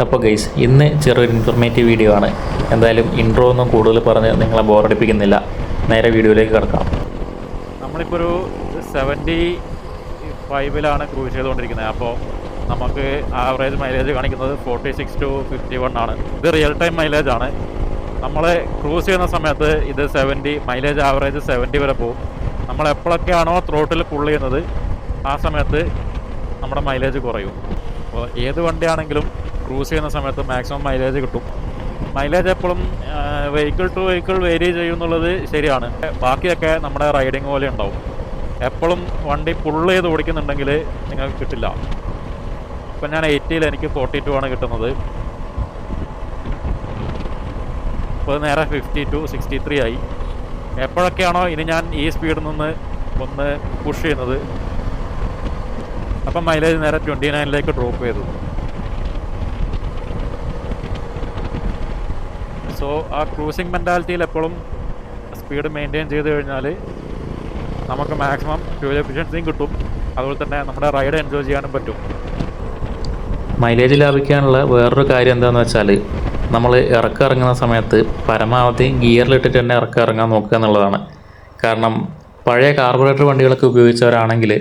അപ്പോൾ ഗൈസ്, ഇന്ന് ചെറിയൊരു ഇൻഫോർമേറ്റീവ് വീഡിയോ ആണ്. എന്തായാലും ഇൻട്രോ ഒന്നും കൂടുതൽ പറഞ്ഞ് നിങ്ങളെ ബോറടിപ്പിക്കുന്നില്ല. നേരെ വീഡിയോയിലേക്ക് കിടക്കാം. നമ്മളിപ്പോൾ ഒരു 75-ലാണ് ക്രൂസ് ചെയ്തുകൊണ്ടിരിക്കുന്നത്. അപ്പോൾ നമുക്ക് ആവറേജ് മൈലേജ് കാണിക്കുന്നത് 46 to 51 ആണ്. ഇത് റിയൽ ടൈം മൈലേജ് ആണ്. നമ്മൾ ക്രൂസ് ചെയ്യുന്ന സമയത്ത് ഇത് 70 മൈലേജ് ആവറേജ് 70 വരെ പോകും. നമ്മൾ എപ്പോഴൊക്കെയാണോ ത്രോട്ടിൽ പുൾ ചെയ്യുന്നത് ആ സമയത്ത് നമ്മുടെ മൈലേജ് കുറയും. അപ്പോൾ ഏത് വണ്ടിയാണെങ്കിലും ക്രൂസ് ചെയ്യുന്ന സമയത്ത് മാക്സിമം മൈലേജ് കിട്ടും. മൈലേജ് എപ്പോഴും വെഹിക്കിൾ ടു വെഹിക്കിൾ വേരി ചെയ്യുന്നുള്ളത് ശരിയാണ്. ബാക്കിയൊക്കെ നമ്മുടെ റൈഡിങ് പോലെ ഉണ്ടാവും. എപ്പോഴും വണ്ടി പുള്ള് ചെയ്ത് ഓടിക്കുന്നുണ്ടെങ്കിൽ നിങ്ങൾക്ക് കിട്ടില്ല. ഇപ്പം ഞാൻ 80-ൽ എനിക്ക് 42 ആണ് കിട്ടുന്നത്. ഇപ്പോൾ നേരെ 52, 63 ആയി. എപ്പോഴൊക്കെയാണോ ഇനി ഞാൻ ഈ സ്പീഡിൽ നിന്ന് ഒന്ന് പുഷ് ചെയ്യുന്നത് അപ്പം മൈലേജ് നേരെ 29ലേക്ക് ഡ്രോപ്പ് ചെയ്തു. സോ ആ ക്രൂസിങ് മെൻറ്റാലിറ്റിയിൽ എപ്പോഴും സ്പീഡ് മെയിൻറ്റെയിൻ ചെയ്ത് കഴിഞ്ഞാൽ നമുക്ക് മാക്സിമം ഫ്യൂൽ എഫിഷ്യൻസിയും കിട്ടും. അതുപോലെ തന്നെ നമ്മുടെ റൈഡ് എൻജോയ് ചെയ്യാനും പറ്റും. മൈലേജ് ലാഭിക്കാനുള്ള വേറൊരു കാര്യം എന്താണെന്ന് വെച്ചാൽ, നമ്മൾ ഇറങ്ങുന്ന സമയത്ത് പരമാവധി ഗിയറിലിട്ടിട്ട് തന്നെ ഇറങ്ങാൻ നോക്കുക എന്നുള്ളതാണ്. കാരണം പഴയ കാർബറേറ്റർ വണ്ടികളൊക്കെ ഉപയോഗിച്ചവരാണെങ്കിൽ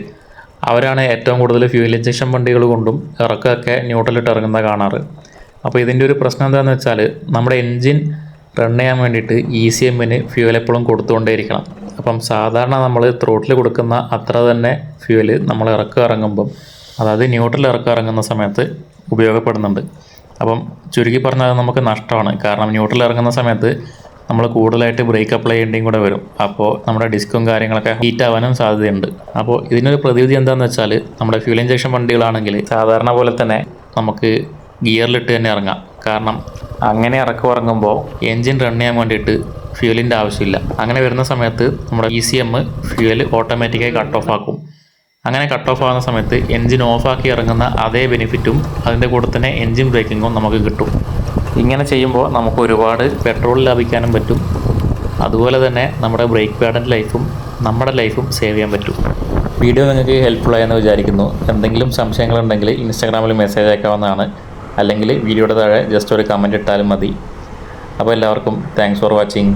അവരാണ് ഏറ്റവും കൂടുതൽ ഫ്യൂൽ ഇഞ്ചക്ഷൻ വണ്ടികൾ കൊണ്ടും ഇറക്കമൊക്കെ ന്യൂട്രലിട്ട് ഇറങ്ങുന്നത് കാണാറ്. അപ്പോൾ ഇതിൻ്റെ ഒരു പ്രശ്നം എന്താണെന്ന് വെച്ചാൽ, നമ്മുടെ എൻജിൻ റൺ ചെയ്യാൻ വേണ്ടിയിട്ട് ECMന് ഫ്യൂൽ എപ്പോഴും കൊടുത്തുകൊണ്ടേയിരിക്കണം. അപ്പം സാധാരണ നമ്മൾ ത്രോട്ടിൽ കൊടുക്കുന്ന അത്ര തന്നെ ഫ്യൂല് നമ്മൾ ഇറങ്ങുമ്പം, അതായത് ന്യൂട്രൽ ഇറങ്ങുന്ന സമയത്ത് ഉപയോഗപ്പെടുന്നുണ്ട്. അപ്പം ചുരുക്കി പറഞ്ഞാൽ നമുക്ക് നഷ്ടമാണ്. കാരണം ന്യൂട്രൽ ഇറങ്ങുന്ന സമയത്ത് നമ്മൾ കൂടുതലായിട്ട് ബ്രേക്ക് അപ്ലൈ ചെയ്യേണ്ടിയും കൂടെ വരും. അപ്പോൾ നമ്മുടെ ഡിസ്കും കാര്യങ്ങളൊക്കെ ഹീറ്റ് ആവാനും സാധ്യതയുണ്ട്. അപ്പോൾ ഇതിനൊരു പ്രതിവിധി എന്താണെന്ന് വെച്ചാൽ, നമ്മുടെ ഫ്യൂൽ ഇഞ്ചക്ഷൻ വണ്ടികളാണെങ്കിൽ സാധാരണ പോലെ തന്നെ നമുക്ക് ഗിയറിലിട്ട് തന്നെ ഇറങ്ങാം. കാരണം അങ്ങനെ ഇറങ്ങുമ്പോൾ എൻജിൻ റൺ ചെയ്യാൻ വേണ്ടിയിട്ട് ഫ്യൂലിൻ്റെ ആവശ്യമില്ല. അങ്ങനെ വരുന്ന സമയത്ത് നമ്മുടെ ECM ഫ്യൂൽ ഓട്ടോമാറ്റിക്കായി കട്ട് ഓഫ് ആക്കും. അങ്ങനെ കട്ട് ഓഫ് ആകുന്ന സമയത്ത് എൻജിൻ ഓഫാക്കി ഇറങ്ങുന്ന അതേ ബെനിഫിറ്റും അതിൻ്റെ കൂടെ തന്നെ എൻജിൻ ബ്രേക്കിങ്ങും നമുക്ക് കിട്ടും. ഇങ്ങനെ ചെയ്യുമ്പോൾ നമുക്ക് ഒരുപാട് പെട്രോൾ ലാഭിക്കാനും പറ്റും. അതുപോലെ തന്നെ നമ്മുടെ ബ്രേക്ക് പാഡിൻ്റെ ലൈഫും നമ്മുടെ ലൈഫും സേവ് ചെയ്യാൻ പറ്റും. വീഡിയോ നിങ്ങൾക്ക് ഹെൽപ്ഫുള്ളായെന്ന് വിചാരിക്കുന്നു. എന്തെങ്കിലും സംശയങ്ങളുണ്ടെങ്കിൽ ഇൻസ്റ്റാഗ്രാമിൽ മെസ്സേജ് അയക്കാവുന്നതാണ്. അല്ലെങ്കിൽ വീഡിയോയുടെ താഴെ ജസ്റ്റ് ഒരു കമൻറ്റ് ഇട്ടാലും മതി. അപ്പോൾ എല്ലാവർക്കും താങ്ക്സ് ഫോർ വാച്ചിങ്.